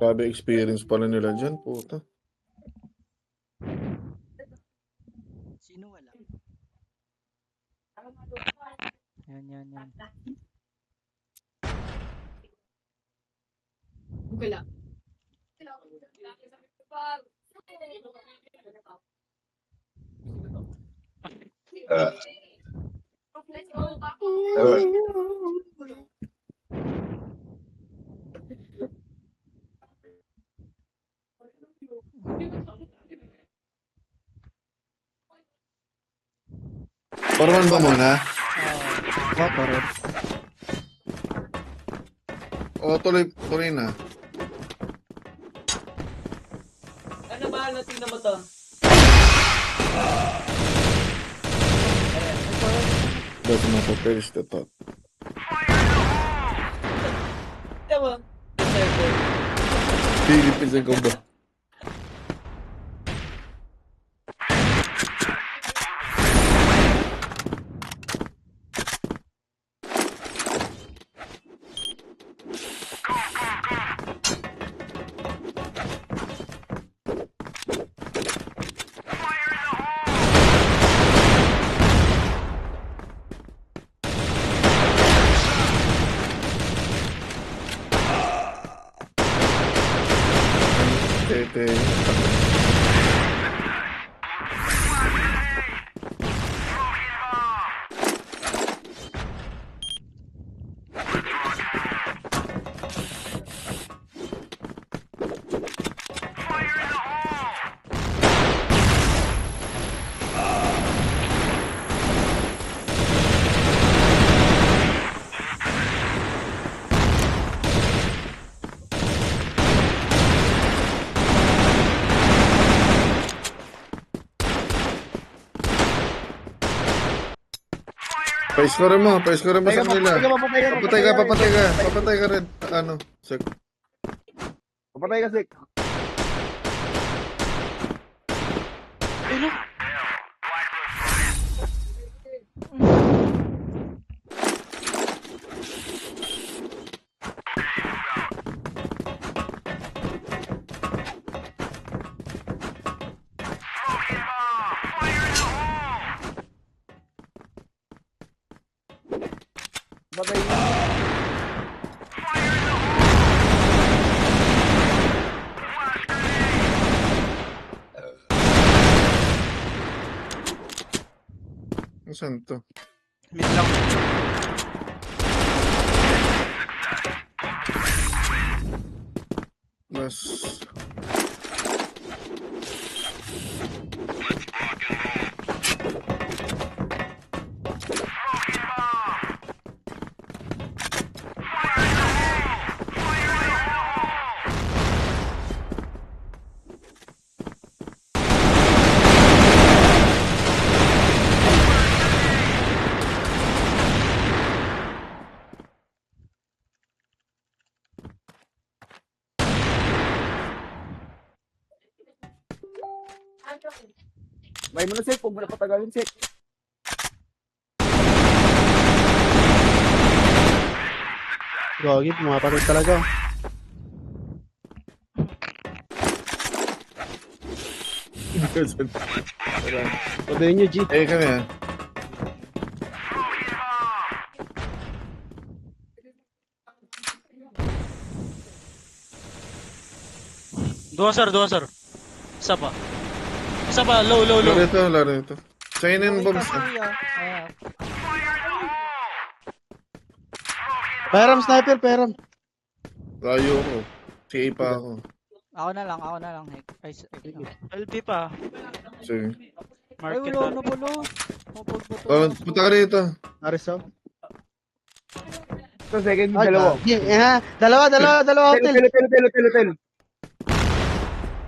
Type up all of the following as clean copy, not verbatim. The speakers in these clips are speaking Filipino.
Grabe experience pala nila dyan, puta. Sino wala? Yan. Wala. Parman ba muna? Parang. O, tuloy na. Ano ba? Tingnan mo to. Doesn't matter, perish the thought. Tingnan mo. Server. Philippines ang ba? Tete. Pa-score mo sa kanila. Papatay ka rin. Ano? Sek. Papatay ka, Sek. Papatay ka. Saan to? Mid lang. Mas... May mo na, Sek. Huwag mo na patagalin, Sek. Gagi, pumapatay talaga. Sabihin nyo, G. Eh, kami ah. Dua sir. Isa pa, low. Laro ito. Sa'yo na yung bombs ah. Peram, sniper, peram. Layo ko. CA pa ako. Ako na lang. LP pa. Sige. Market na. Oh, punta ka rito. Ariso. Ito, second, Ay, dalawa. Dalawa hotel. Telo.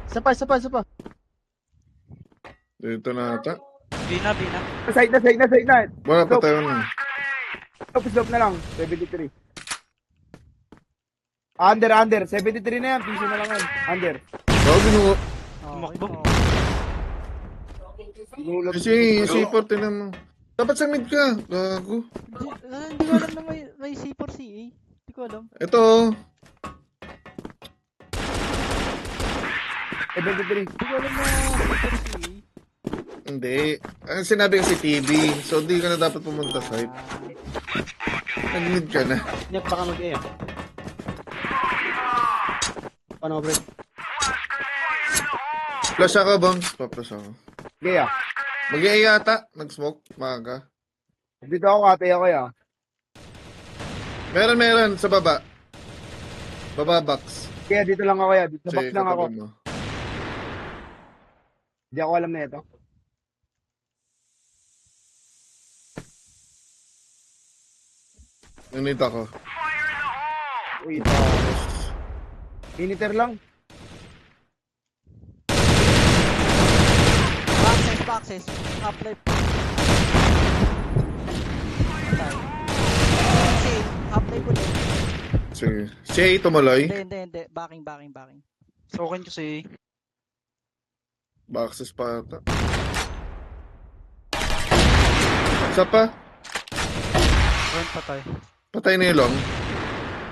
Isa pa. Dito na ata. Bina. Side na. Wala pa tayo na. Slope na lang. 73. Under. 73 na yan. Piso na lang yan. Under. Bago binuo. Tumakbo. Kasi yung C4 tinan mo. Dapat sa mid ka. Gago. Hindi ko alam na may C4 CA. Hindi ko alam. Ito. 73. Hindi ko alam na security. Hindi. Ang sinabi kasi TV. So, di ka na dapat pumunta site. Nag-mid ka na. Hindi, baka mag-A. Paano, bro? Flash ako, bombs. Pa-flash ako. Kaya, Mag-i yata. Nag-smoke. Maaga. dito ako ate ako ya. Meron. Sa baba. Baba box. Kaya dito lang ako ya. Dito box Sige, lang ako. katabi mo. Hindi ako alam na ito. Unit ako. Uy, ito. Miniter lang. Boxes. Half-life. Kasi, half-life ulit. Sige. Shay, tumuloy. Hindi. Backing. So, akin kasi, Boxes pa ata. Isa pa. rent patay. Patay na yung long.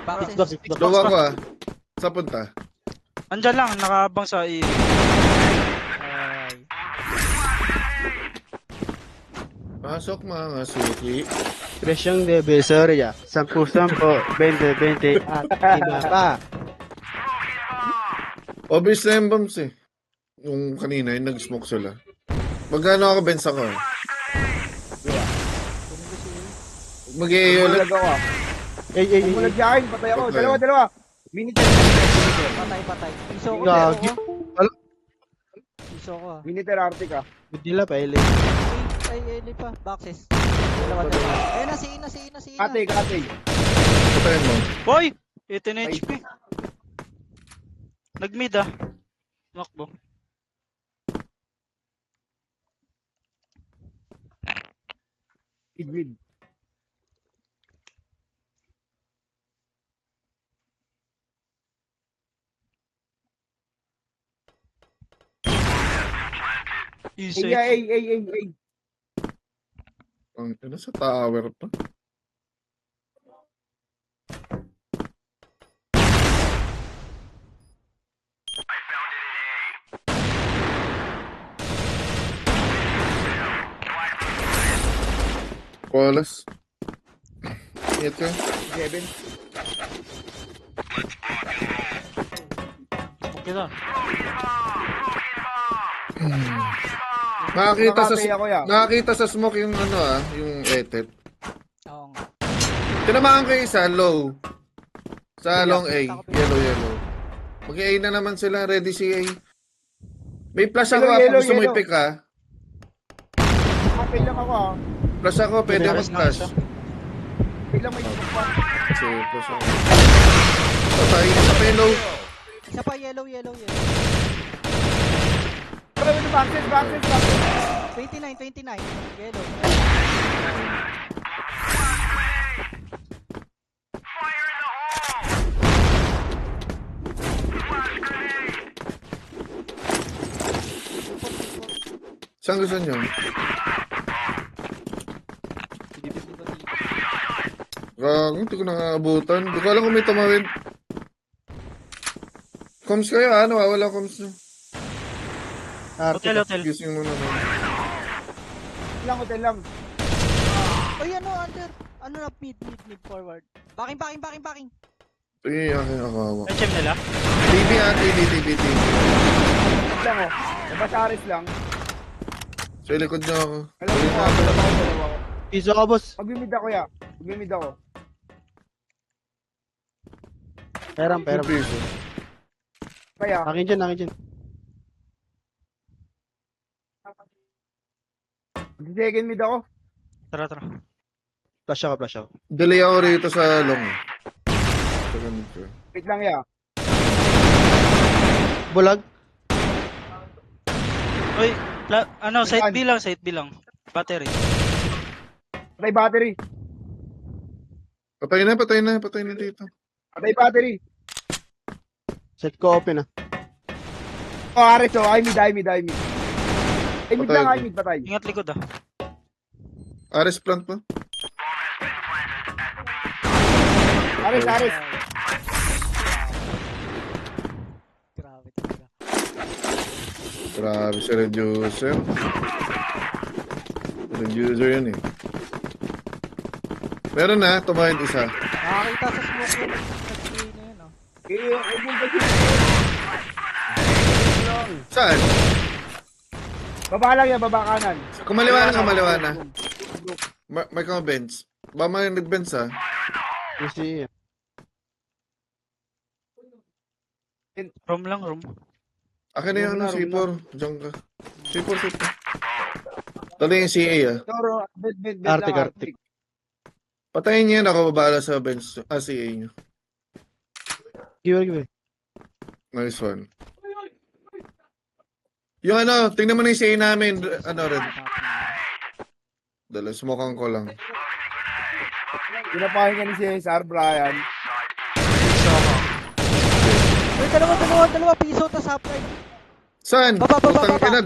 Boxes. Luwa ko ah. Sa punta. Andyan lang, nakabang sa i. Ay. Pasok mga suki. Presyong Divisoria. 10-10, 20-20, at iba pa. Obvious na yung bombs eh. Yung kanina, yung nag-smoke sila. Magkano ako bensa ko? Mag-i ulit. Umulag ako ah. Ay. Umulag sa akin. Patay ako. Okay. Dalawa. Miniter. Patay. Piso ko. Gagi. Piso ko ah. Miniter Arctic ah. Hindi la pa, Eli. Ay, pa. Boxes. Dalawa. Ayun na, si Ina. Ate. Patayin mo. Boy! 18 HP. Nag-mid ah. Knockbo. Mid. Easy. Ay. Ang ano sa tower pa? Wallace. Ingat ka. 7. Okay na. Nakatay ako ya. Nakakita sa smoke yung ano yung etet. Oo nga. Tinamaan ko yung isa, low. Sa long A, Kita ko pa. yellow. Mag-A na naman sila, ready si A. May flash ako, Yellow, kung gusto mo yellow. i-pick ha. Nakatay lang ako ah. Flash ako, pwede ako flash. Biglang may smoke pa. Sige, flash ako. Patay, isa pa yung low. Isa pa, yellow. Pero ito boxes. 29. Yellow. Saan gusto nyo? Gago, hindi ko nakaabutan. Hindi ko alam kung may tumawid. Comms kayo wala comms nyo. Hotel. Gising mo naman. Hotel lang. Ay, under. Ano na, mid, forward. Backing. Sige, akin ako hawak. HM nila. TV. Hotel lang oh. Nabasaris lang. Sa likod nyo ako. Alam mo ako. Dalawa ako. Piso ka, boss. Mag-mid ako ya. Peram. Piso. Kaya. Akin dyan. Second mid ako. Tara. Flash ako. Delay ako rito sa long. Sa ganito. Wait lang ya. Bulag. Uy, site B lang. Battery. Patay battery. Patay na dito. Patay battery. Set ko open ah. Oh, Ares oh. I mid. Ay mid Patay lang, ko. ay mid patay. Ingat likod ah. Ares plant pa. Ares. Grabe talaga. Grabe si Reducer. Reducer yun eh. Meron na, tumahid isa. Nakakita sa smoke yung nag-play na yun, oh. Eh, huwag mong kasi. Saan? Baba lang yan, baba kanan. Kumaliwa na, kumaliwa na. May kang bench. Ba may nag-bench ah. Kasi, Room lang, room. Akin na yung Room na, C4. room Diyan ka. C4. Talo yung CA ah. Toro, bed Arctic, lang, Arctic. Patayin niyo yan, ako babala sa bench. CA nyo. Give. Nice one. Yung ano, tingnan mo na yung CA namin. Ano red. Dala, smokean ko lang. Pinapahin ka ni Cesar, Brian. Uy, dalawa, piso, tas half right. Saan? Baba. Putang ina.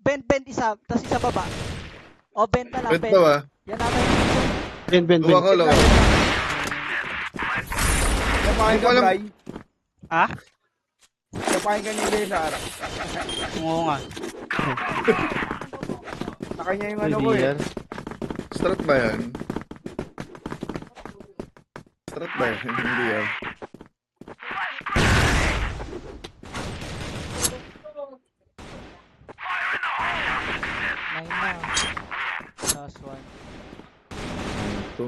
Bend isa, tas isa baba. O, bend na lang, Red daw ah. Yan namin. Ben. Luwa ko, luwa. Pinapahin ka, Walang- Bray. Ha? Pinapahin ka ni Cesar. Oo nga. Sa kanya yung ano ko eh. Strat ba yan? Strat ba yan? Hindi yan. Nine na. Last one. Ito.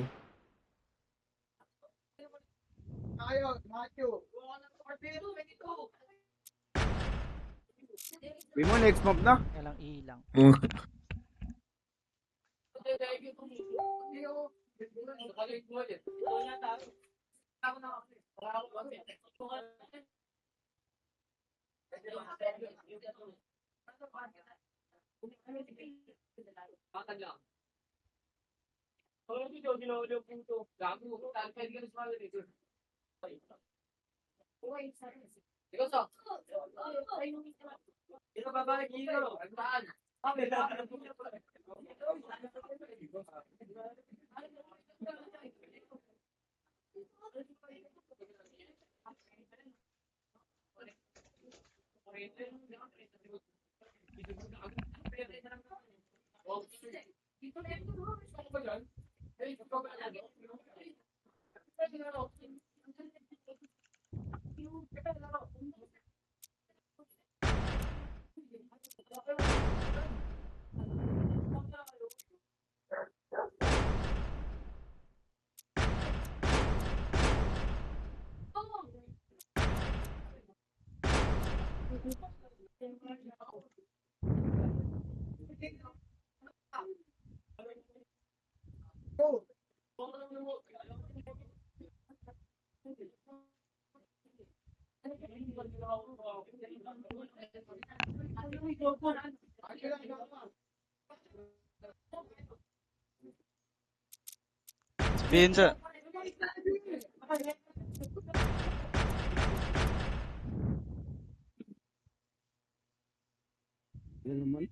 Sabi mo, next month na. Walang ilang. Sabihin sa... Ano naman?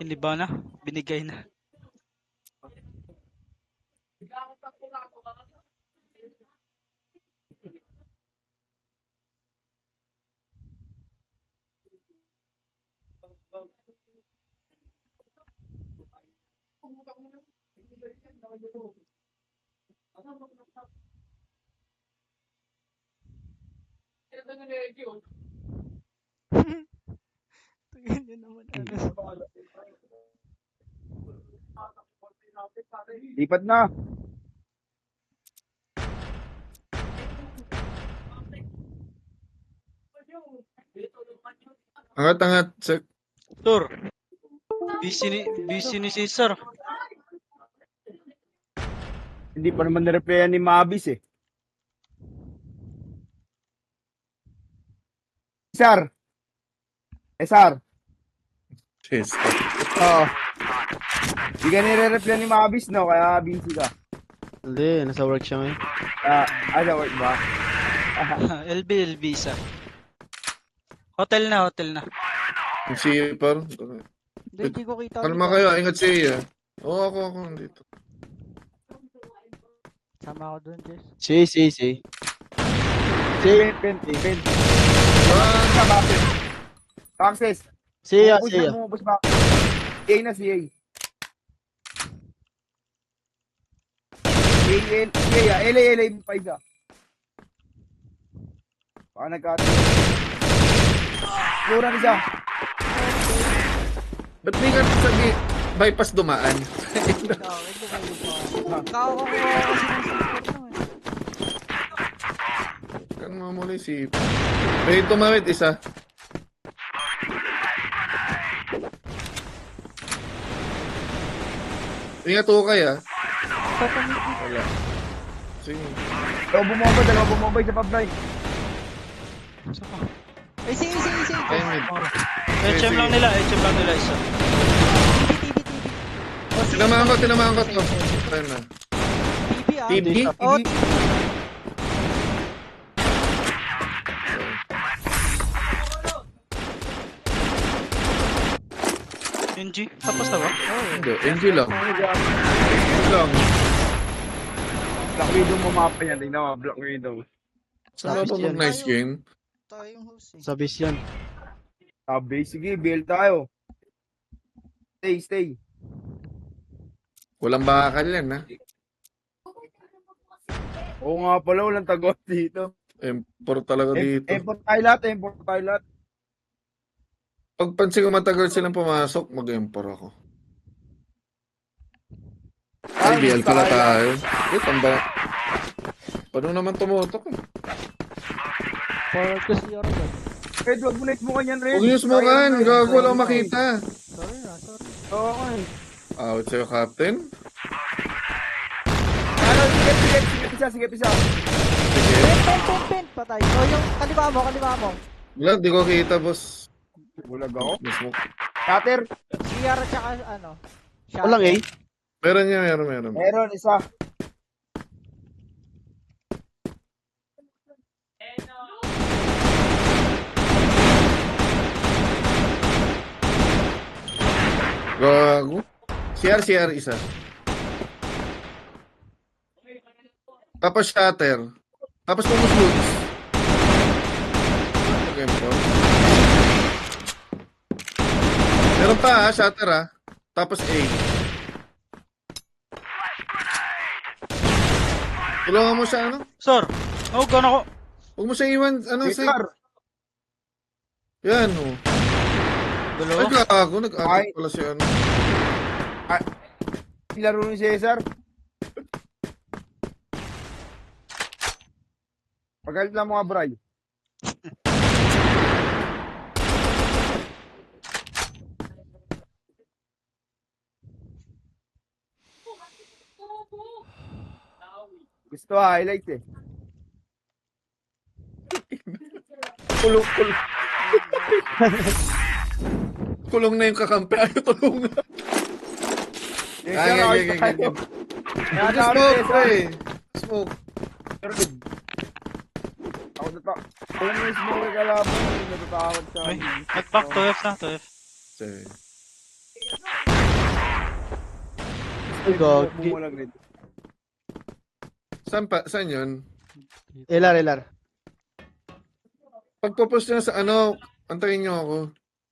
Hindi ba na? Binigay na. Tingnan nyo naman. Ano. Lipat na. Angat. Check. Tur. Busy ni Cesar. Hindi pa naman na-replyan ni Mabis eh. Cesar. Cheers. Oo. Hindi ka nire-replyan ni Mabis, no? Kaya busy ka. Hindi, nasa work siya ngayon. Sa work ba? LB isa. Hotel na. Yung CA par. Hindi ko kita. Kalma kayo, ingat siya. Oo, ako nandito. Sama ako dun, Jess. Si. Pen. Sa bakit? Access. Siya. Bumubos ba? CA na CA. LA pa isa. Baka nagkati. Luran isa. Ba't di ka sabi, bypass dumaan? Hindi ba yun? Kakakuha kasi ng support mo eh. Kan mo muli si... May tumawid isa. Ingat ko kaya. Papamit. Sige. Dalawa bumabay sa pabray. Ay, sige. Kaya mid. HM lang nila isa. TV. Oh, sige. Tinamaan ko to. Ayun na. TV ah. TV? Oh, TV. NG, tapos na ba? Hindi, NG lang. NG lang. Black Widow mo mapa yan. Tingnan mo, Black Widow. Saan ba mag nice game? tayo yung host eh. Sa base yan. Sabi, sige, build tayo. Stay. Walang bakal yan, ha? Oo nga pala, walang tagot dito. Import talaga dito. Import tayo lahat. Pagpansin ko matagal silang pumasok, mag-import ako. Ay, BL pala tayo. Tamba. Paano naman tumutok eh? Forward ko si Yorgo. Red, wag mo na smoke yan, Red. Huwag yung smokan, gago wala akong makita. Sorry. Oo, Out sa'yo, Captain. Sige, pisa. Sige. Pen. Patay. Oh, yung kaliwa mo. Wala, di ko kita, boss. Bulag ako. Smoke. Cutter. CR at saka ano. Walang A. Meron niya, meron. Meron, isa. Gago. CR isa. Tapos shatter. Tapos pumus-loots. Mag-import. Meron pa ha, shatter ha. Tapos A. Tulungan mo siya, ano? Sir, gone ako. Huwag mo siya iwan, ano, say. Cesar. Yan, oh. Dalawa. Ay, gago. Nag-agit Ay. pala si ano. Laro ni Cesar. Pagalit lang mga bray. Gusto highlights eh. Kulong. Kulong na yung kakampi. Ayaw tulong na. Cesar, ayos na tayo. Kaya na ako ni Smoke, Cesar. pre. Smoke. Ako nata. Kung may smoke ka laban, natatakot sa Ay, nag-back to F na, to F. Sige. Ay, gagi. Bumulag rin. Saan yun? LR. Pagpo-post nyo sa ano, antayin nyo ako.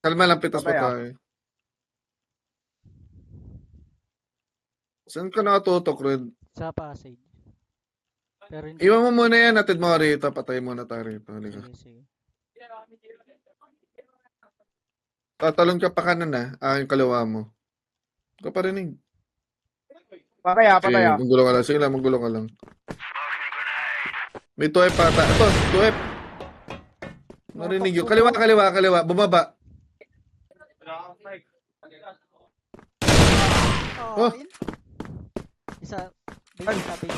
Kalma lang, pitas pa Babaya. tayo. Saan ka nakatutok, Red? Sa passage. Pero hindi. Iwan mo muna yan, natid mo rito. Patay muna tayo rito. Halika. Sige. Tatalon ka pa kanan na. Yung kaliwa mo. Huwag ka parinig. Pataya. Manggulo ka lang. Sige lang, manggulo ka lang. May 2F pata. Ito, 2F. Narinig yun. Kaliwa. Bumaba. Oh. Oh. Isa. Base.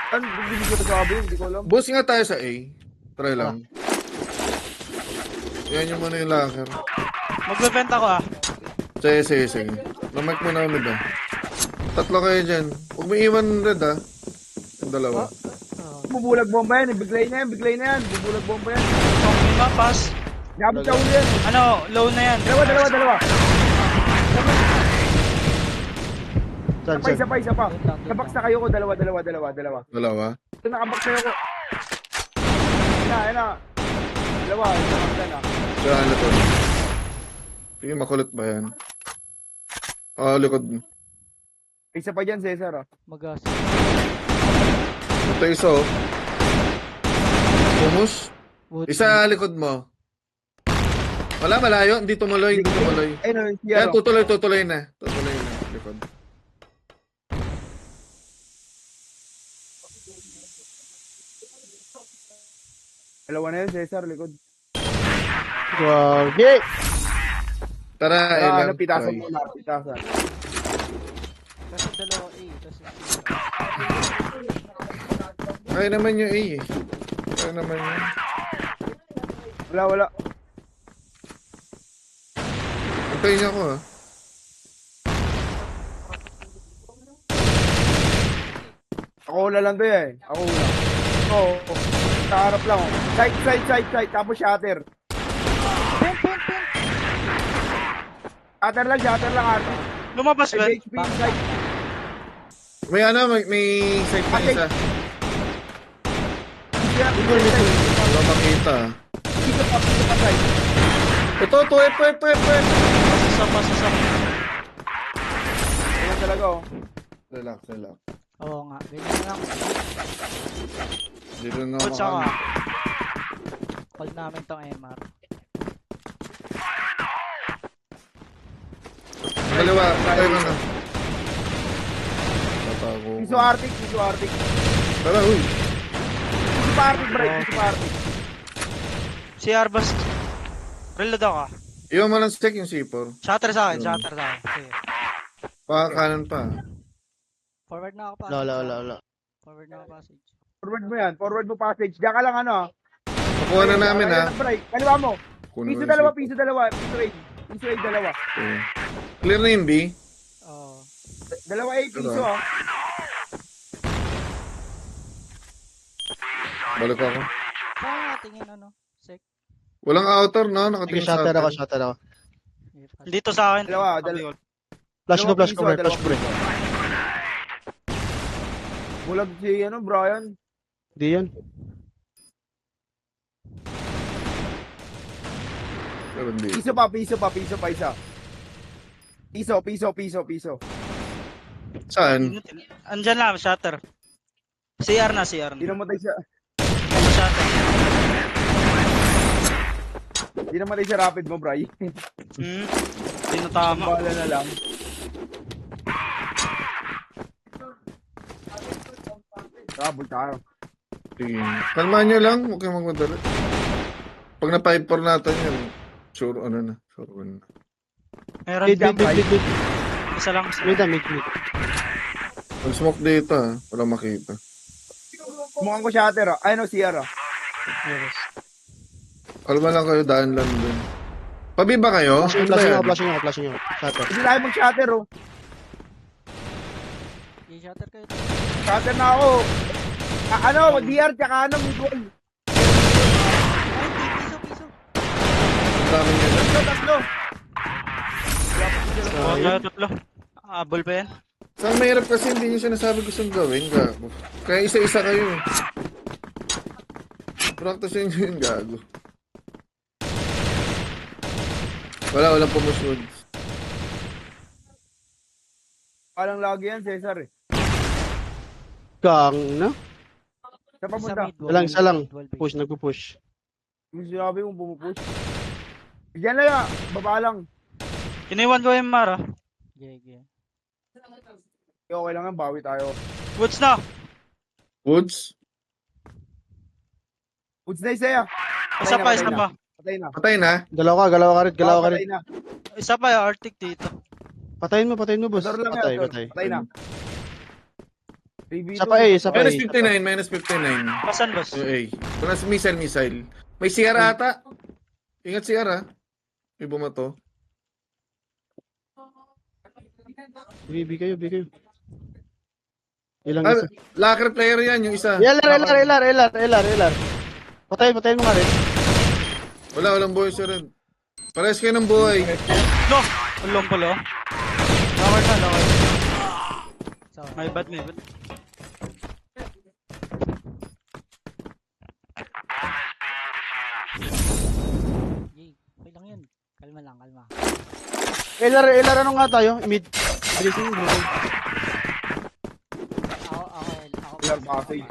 Ano, hindi ko sabi, hindi ko alam. Boss nga tayo sa A. Try lang. Yan yung muna yung locker. Magbe-vent ako ah. Sige. Lamag mo na kami doon. Tatlo kayo dyan. Huwag mo iwan red ha. Yung dalawa. Bubulag bomba yan, biglay na yan. Bubulag bomba yan. Okay, pass. Gabot sa ulo yan. Ano, low na yan. Dalawa. Saan, Isa saan? pa, isa pa. Wait lang, wait Nakabox lang. na kayo ko, dalawa. Dalawa. Ito, nakabox na ko. Ayun na. Dalawa, isa na. Siya, likod. Sige, makulit ba yan? Likod. Isa pa dyan, Cesar. Magas. Ito isa, oh. Pumus. Wood. Isa likod mo. Wala, malayo. Hindi tumuloy. Ayun, Kaya Sierra. tutuloy na. Likod. Dalawa na yun, Cesar, likod. Gagi! Tara, Ano, ilang. pitasan try. muna, pitasan. Kasi dalawa A. Kasi Kaya naman yung A eh. Kaya naman yun. Wala. Antayin niya ako ah. Ako wala lang to eh. Ako wala. Oo. Sa harap lang. Oh. Side. Tapos shatter. Pin. Shatter lang, Arti. Lumabas ba? HP side. May may site na isa. Wala makita. Isa pa side. Ito, F. Sasapa. Ayan talaga oh. Relax. Oo nga. Ganyan lang. Dito na What's ako? Call namin tong MR. Kaliwa, tayo ka na. Tatago. Piso Arctic. Tara, uy. Piso pa Arctic. Si Arbas. Reload ako. Iwan mo lang stick yung C4. Shatter sa akin. Yun. Sige. Kanan pa. Forward na ako pa. Wala. Forward na ako passage. Forward mo passage. Diyan ka lang ano. Kukuha na namin ha. Kaliwa mo. Kunin Piso ko yung dalawa. C4. Piso A dalawa. Okay. Clear na yung B. Oo. Dalawa A piso ah. Balik ako. Saan natingin ano? Sec. Walang outer, no? Sige, Nakatingin sa shatter ako, atin. shatter ako. Dito sa akin. Dalawa. Flash ko, Dalawang piso, bro. dalawang piso. Bulag si Brian. Hindi yan. Meron B. Piso pa isa. Piso. Saan? Andyan lang, shatter. CR na. Di namatay siya. Shatter. Di namatay siya rapid mo, Brian. Hindi na tama. Bala na lang. Trouble tayo. Sige. Kalmahan nyo lang. Huwag kayong magmadali. Pag na-5-4 natin yun, sure na. Sure win na. Meron. Mid. Isa lang. Mid. Pag-smoke dito ha. Wala makita. Mukhang ko shatter ah. Ay no, Sierra. Kalma lang kayo, daan lang din. Pabi ba kayo? Ano ba yan? Flashing ako. Shatter. Hindi tayo mag-shatter oh. I-shatter kayo. Shatter na ako. DR tsaka mid wall. Ay, piso. Ang dami nyo na. Tatlo. Tatlo. Abol pa yan. Saan mahirap kasi hindi nyo sinasabi gustong gawin, gago. Kaya isa-isa kayo eh. Practice nyo yun, gago. Walang pumusod. Walang lagi yan, Cesar eh. Kang na? Sa papunta. Isa lang. Push, nagpo-push. Yung sinabi mong bumupush. Diyan lang ah. Baba lang. Iniwan ko yung Mara. GG. Okay lang yan, bawi tayo. Woods na. Woods? Woods na isa ah. Isa pa. Patay na. Patay na? Galaw ka rin. Patay na. Isa pa yung Arctic dito. Patayin mo, boss. Motor lang Patay. yan. Patay na. Isa pa A. Minus 59. Pasan, boss? Yung A. Plus missile. May CR ata. Ingat CR ha. May bumato. B kayo. Ilang Ah, isa? locker player yan, yung isa. LR. Patayin mo nga rin. Walang buhay siya rin. Parehas kayo ng buhay. No! Ulong pala. Lower na. So, May bad, may bad. yay. Okay lang yun. Kalma lang, kalma. LR ano nga tayo? Mid. Bilisin mo. Ako. Clear passage.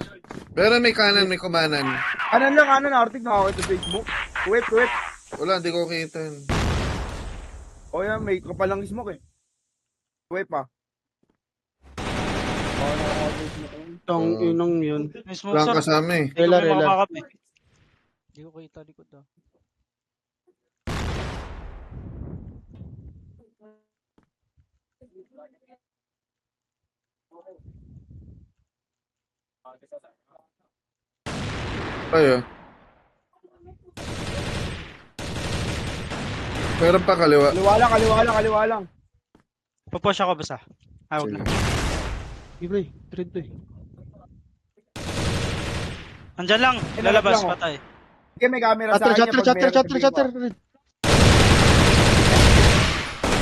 Pero may kanan, may kumanan. Ano na, Artig, nakakita sa Facebook. Wait. Wala, hindi ko kita. O yan, may kapalang smoke eh. Wait pa. Itong inong yun. May smoke, Wala sir. kasama eh. Hindi ko LR. may makakap eh. Hindi ko kita likod ah. Tayo. Meron pa kaliwa. Kaliwa lang. Pupush ako basta. Ah, huwag na. Libre. Trade to eh. Andyan lang. Lalabas, lang, oh. patay. Sige, may camera sa kanya. Chatter.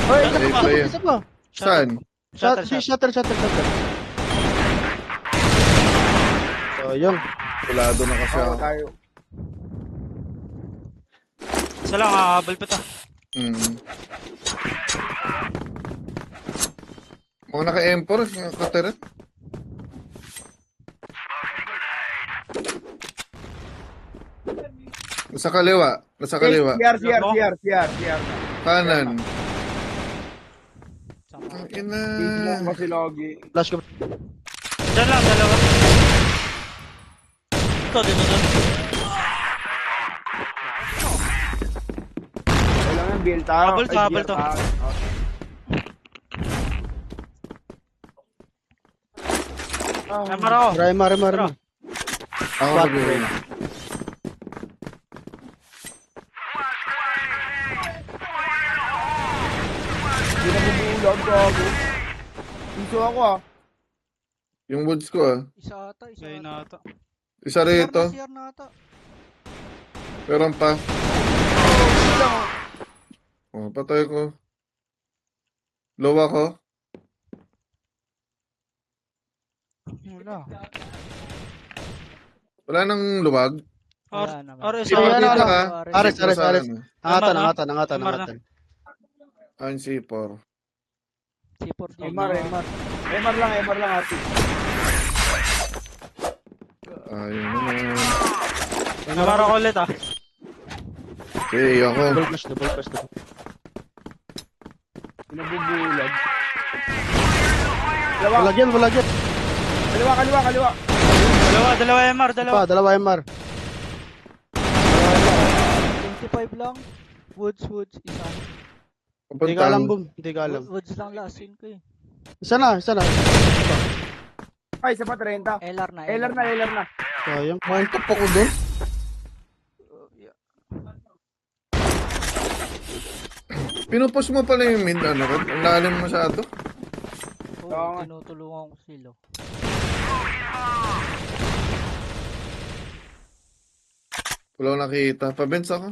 Hoy, Play, play. Isa pa. Saan? Shutter. Shutter. So, yun. Kulado na kasi ako. tayo. Isa lang, habal pa ta. Mga naka-M4, kateret. Nasa kaliwa. CR. Kanan. Sama. Ang ina. Tignan mo kasi lagi. Flash ko. Andyan lang, dalawa. Ikaw, dito doon. Wala nga, build tayo. Habol to, Ay, habol BR to. tayo. Namar ako. Remar. Ako mag-uwi. Hindi na bumulag gago. Piso ako ah. Yung woods ko ah. Isa ata. Ayun na ata. Isa rito. CR na ata. Meron pa. Piso lang ah. Oh, patay ko. Low ako. Wala. Wala nang luwag. Wala naman. RS, Sino Ayan, dito ano, ka? Ares. Amar na. Angatan. Ang C4. C4 din. Emar lang ate. Ayun naman. Namar ako ulit ah. Okay, ako. Double flash. Pinabubulag. Dalawa. Walag yan. Kaliwa. Dalawa MR, Dalawa MR. 25 lang. Woods. Isa. Hindi ka alam, boom. Hindi ka alam. Woods lang last win ko eh. Isa na. Ay, isa pa 30. LR na. LR na. Sayang. Mount up ako doon. Pinupush mo pala yung mid, ano? Ang lalim masyado. Oo, Oo nga. tinutulungan ko sila. Wala akong nakita. Pabens ako.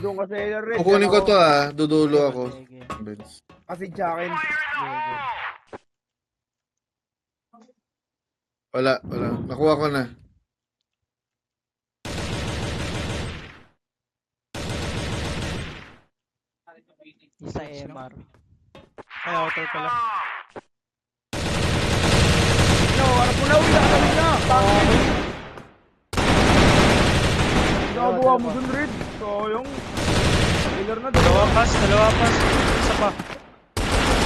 Doon kasi LR red. Kukunin ko to ah. Dudulo ako. Sige. Benz. Kasi Jacken. Wala. Nakuha ko na. Isa MR. Ay, outer pala. No, harap mo na. Nagawa mo dun, Red. Sayang. LR na, Dalawa dalawa. pass. Isa pa.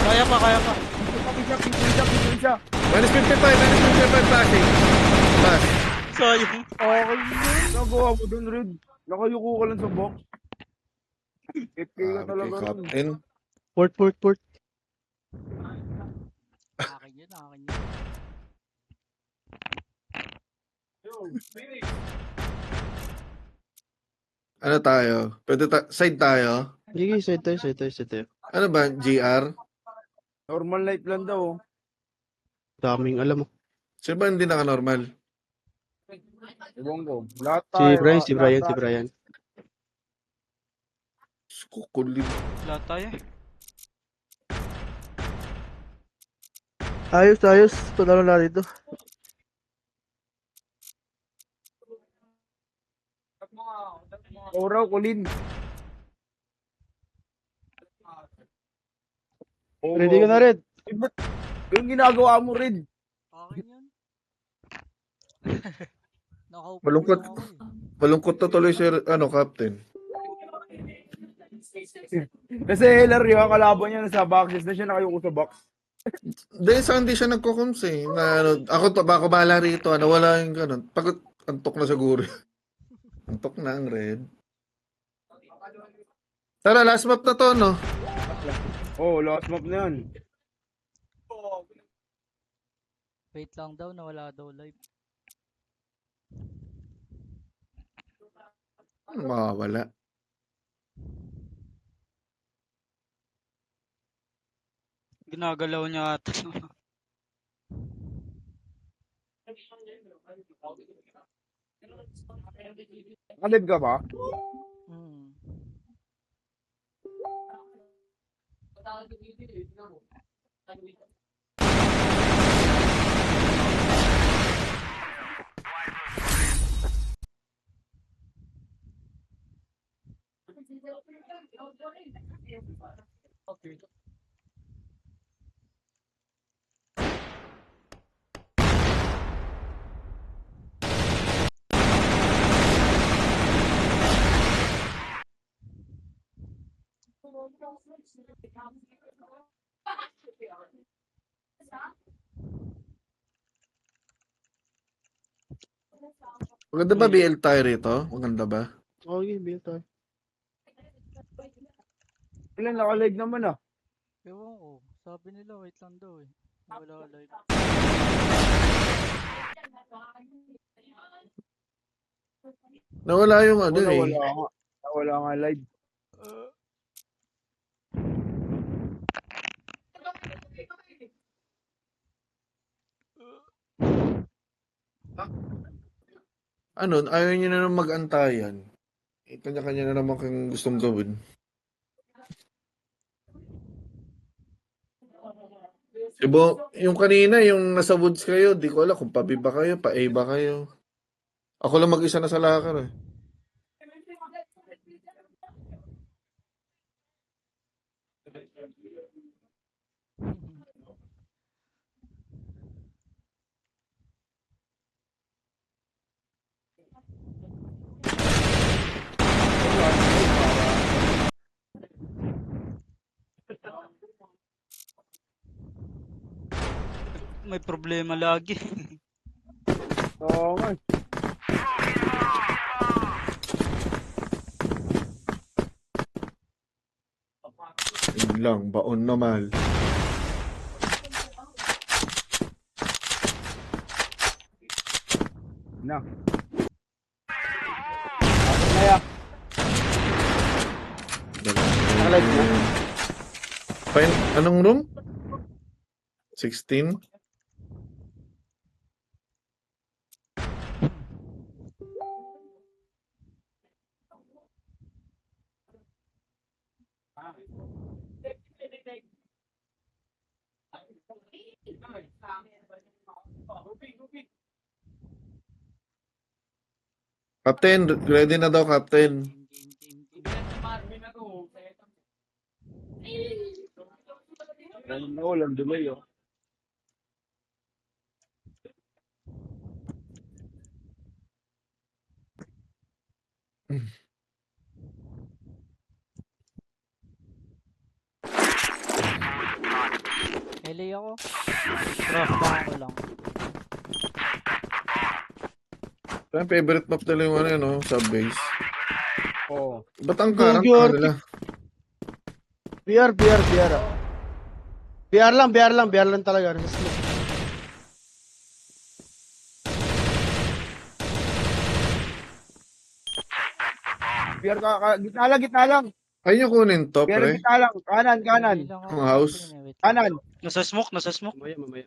Kaya pa. Isa. Minus 55 passing. Pass. Sayang. Okay yun. Nagawa mo dun, Red. Nakayuko ka lang sa box. FK ka talaga Okay, nun. captain. Port. Akin yun. Ano tayo? Pwede side tayo? Sige, side tayo. Ano ba? GR? Normal life lang daw. Daming alam mo. Sino ba hindi naka-normal? Ibang ko. Lahat Si tayo. Brian, lahat tayo. si Brian. Kukulit. Lahat tayo. Ayos, ayos. Tunalo na dito. Oraw, Colin. Ready ka na rin. Eh, ba't yung ginagawa mo rin? Akin yun. Nakaupo Malungkot. lang ako eh. Malungkot na tuloy si, Captain. Kasi Hillary, ang kalaban niya nasa boxes na siya nakayuko sa box. Dahil sa hindi siya nagko-coms eh. Na, ako bahala rito. Wala yung ganun. Pagod, antok na siguro. Antok na ang red. Tara, last map na to, no? Oh, last map na yan. Wait lang daw, nawala daw live. Ano mawawala? Ginagalaw niya ata. Nakalib ka ba? Hmm. Maganda ba BL tayo rito? Maganda ba? Okay, build tayo. Ilan nakalive naman ah. Ewan ko. Sabi nila, wait lang daw eh. Nawala live. Nawala yung ano Wala, eh. wala nga. Wala nga live. Ano, ayaw nyo na naman mag-antayan. Kanya-kanya na naman kang gustong gawin. Ibo, yung kanina, yung nasa woods kayo, di ko alam kung pa-B ba kayo, pa-A ba kayo. Ako lang mag-isa na sa lakar eh. May problema lagi. Oo nga. Yun lang, baon naman. Na. Kaya. Nakalive na. Fine, anong room? 16? Captain, ready na daw, Captain. Walang delay oh. LA ako. Baka ko lang. Ang favorite map nila yung ano yun, no? Sub-base. Oo. Ba't ang karang Good. nila? BR. BR lang talaga. Nasa smoke. Pier ka, gitna lang. Ayun yung kunin to, Pier pre. gitna lang. Kanan. LA lang ako. Ang house. Sabi niya, wait lang. Kanan. Nasa smoke. Mamaya.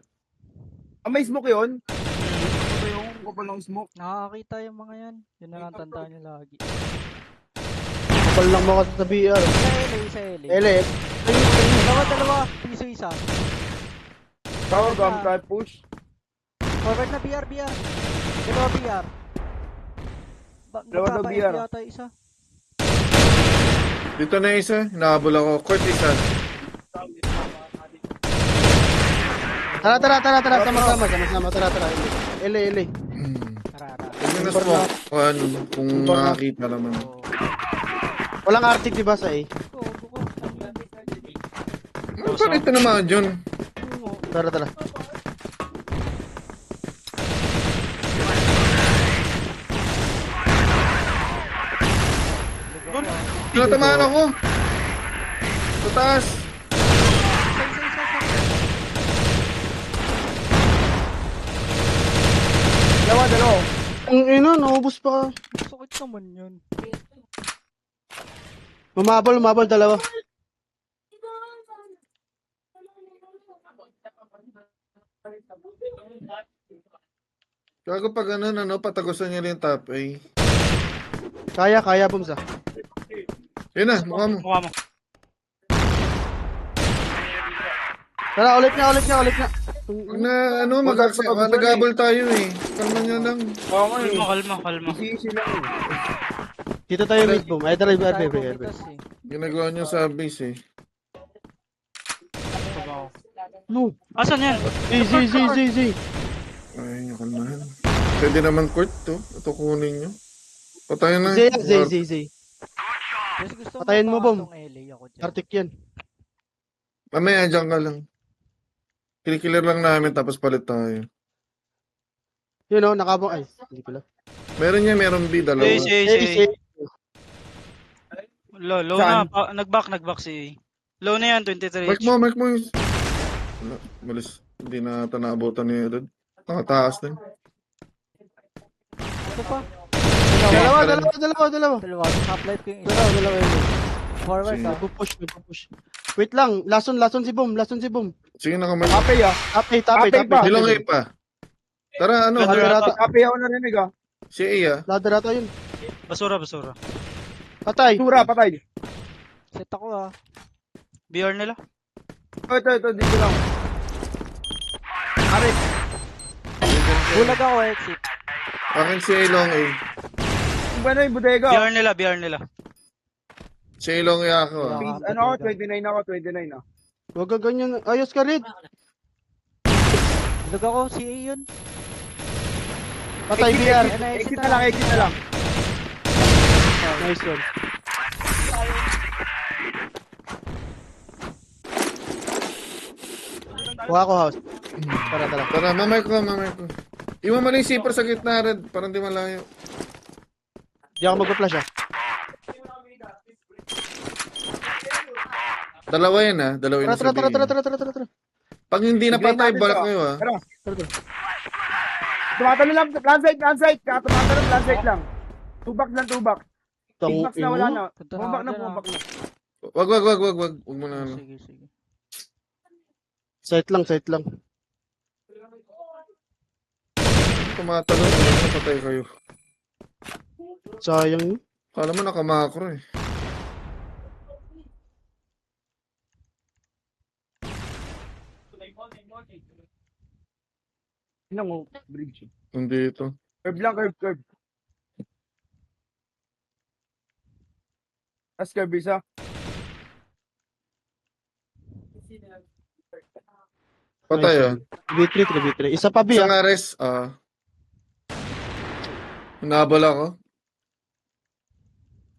Ah, may smoke yun? Ito yung kapal ng smoke. Nakakakita yung mga yan. Yun na lang tandaan nyo lagi. Kapal lang mga sa BR. Sa LA. Ele. Dalawa. Piso isa. Tower gum type push. Forward na BR. Dalawa BR. Dalawa daw Magkapait BR. yata isa. Dito na isa. Hinahabol ako. Court isa. Tara. Sama-sama. Tara. Ele. Karara. Huwag mo na smoke. Kung nakakita naman. Walang Arctic, di ba, sa A? Buko. Ano pa ito naman, John? Tara. Tinatamaan ako. Sa taas. Dalawa. Ang ina, naubos pa. Sakit naman yun. Lumabol, dalawa. Gago pag patagusan niya rin yung top A. Kaya, Bums ah. Yun na, mukha mo. Mukha mo. Tara, ulit na. Huwag na, mag-agabol tayo eh. Kalma nyo lang. Oo nga eh. Kalma. Easy lang eh. Dito tayo mid boom. Ay, tara, Tayo RB. pumitas eh. Ginagawa nyo sa base eh. No. Asan yan? Z. Ay, yung kalmahan. Pwede naman court to. Ito kunin nyo. Patayin na. Z. Kasi gusto Patayin mo, Bom. tong LA ako dyan. Arctic yan. Mamaya, dyan ka lang. Kilikiller lang namin tapos palit tayo. Yun o, nakabong. Ay, hindi pala. Meron B, dalawa. Say. Low Saan? na. Nag-back si A. Low na yan, 23. Mark mo yung... Wala, malis. Hindi na ata naabutan ni Edad. Nakataas din. Ito pa. Dalawa. Dalawa. Half-life ko yung isa. Dalawa yun. Forward Sige. ah. Pupush. Wait lang, lason si Boom. Sige na kamay. Apay ah. Tapay pa. Hilong A pa. Tara, Ladder ata. Apay ako narinig ah. Si A ah. Ladder ata yun. Basura. Patay. Tura, patay. Set ako ah. BR nila. Ito, dito lang. Arit. Bulag ako exit. Akin si A long A. Ano ba na yung bodega? BR nila. Si A long A ako ah. Yeah. Ano ako, 29 ako, 29 ah. Huwag ka ganyan. Ayos ka rin. Bulag ako. Si A yun. Patay BR. Exit na lang. Nice one. Kuha ko house. Tara. Tara, mamay ko. Iwan mo lang yung zipper sa gitna, Red. Parang di malayo. Di ako mag-flash ah. Dalawa yan ah. Dalawa yun Tara. sabihin. Pag hindi napatay, balik kayo ah. Tara. Tumatalo lang, plan side. Tumatalo, plan side lang. Tubak. Big max na wala na. Punta Bumabak na. Wag. Wag mo na ano. Sige. Sight lang. Tumatalo, napatay kayo. Sayang yun. Kala mo nakamakro eh. Tingnan mo, bridge. Nandito. Curve lang. Tapos curve isa. Patay ah. 3v3. Isa pa B Isang ah. Ares, hinabol ako.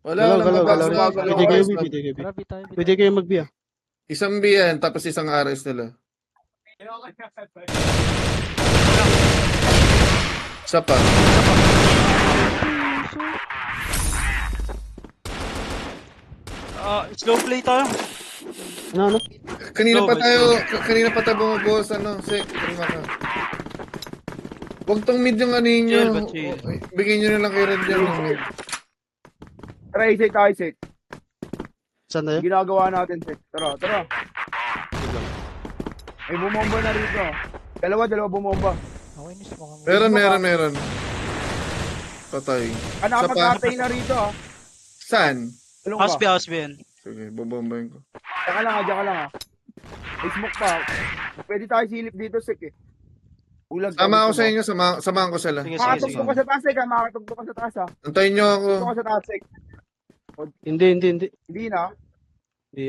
Wala Galaw. Pwede kayo B. Tara, tayo. Pwede kayo mag-B ah. Isang B yan, tapos isang Ares nila. Isa pa. Slow play tayo. Ano? Kanina pa tayo bumubuhos, Sek, kalma ka. Huwag tong mid yung ano Chill nyo. ba, chill? Bigyan nyo na lang kay Red yung mid. Tara, isay tayo, set. Saan na yun? Ginagawa natin, set. Tara. May bumomba na rito. Dalawa bumomba. Okay, miss mo. Meron. Patay. Nakapag-atay na rito ah. Saan? Tulong House ba? B yan. Sige, bobombayin ko. Diyan ka lang ah. May smoke pa. Pwede tayo silip dito, Sek eh. Ulag. Sama ako sa inyo, samahan ko sila. Sige, sige, Makatugtog sige. ka sa taas, Sek ha. Makatugtog ka sa taas ha. Antayin nyo ako. Tugtog ka sa taas, Sek. Hindi. Hindi na. Hindi.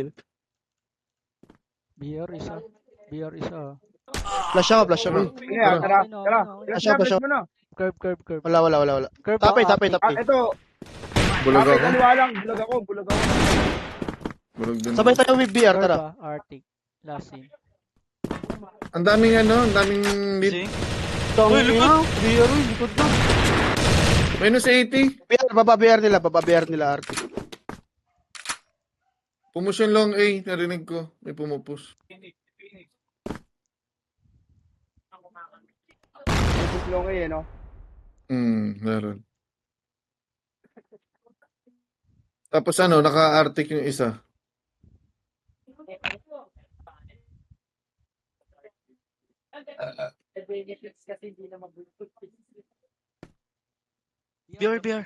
BR isa. BR isa. Flash ako. Ano yan? Tara. Tara. Flash Flash mo na. Curve. Wala. Curve. Tapay. Ah, ito. Bulag Tapay ako. kaliwa lang. Bulag ako. Bulag din. Sabay tayo with BR, tara. Arctic. Last scene. Ang daming ang daming lead. See? Uy, likod. BR, likod na. Minus 80. Baba BR nila, Arctic. Pumus yung long A, narinig ko. May pumupus. Ito long eh, no? Meron. Tapos ano, naka-arctic yung isa. BR.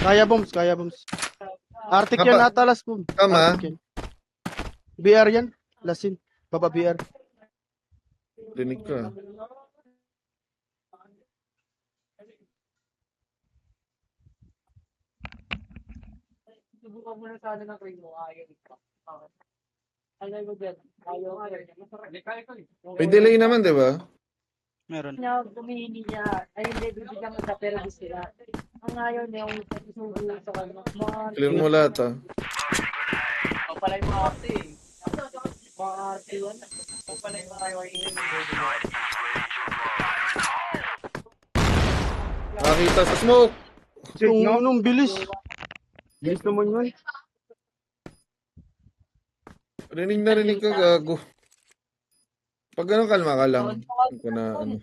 Kaya bombs. Arctic yan ata last boom. Tama. Arctic yan. BR yan, lasin. Baba BR. Rinig ka. Subukan mo na sana ng ring mo. Ayaw ito. Alam mo dyan. Ayaw. May delay naman, di ba? Meron. Niya, humihingi niya. Ay, hindi, bibigyan mo sa pero gusto niya. Ang ayaw niya, yung susubo sa kanya. Clear mo lahat ah. Ang pala yung mga arte eh. Mga arte yan. Ang pala yung mga ayaw Nakakita sa smoke. Sek, no? Nung bilis. Bilis naman yun. Rinig ka, gago. Pag ganun, kalma ka lang. Hindi ko na, ano.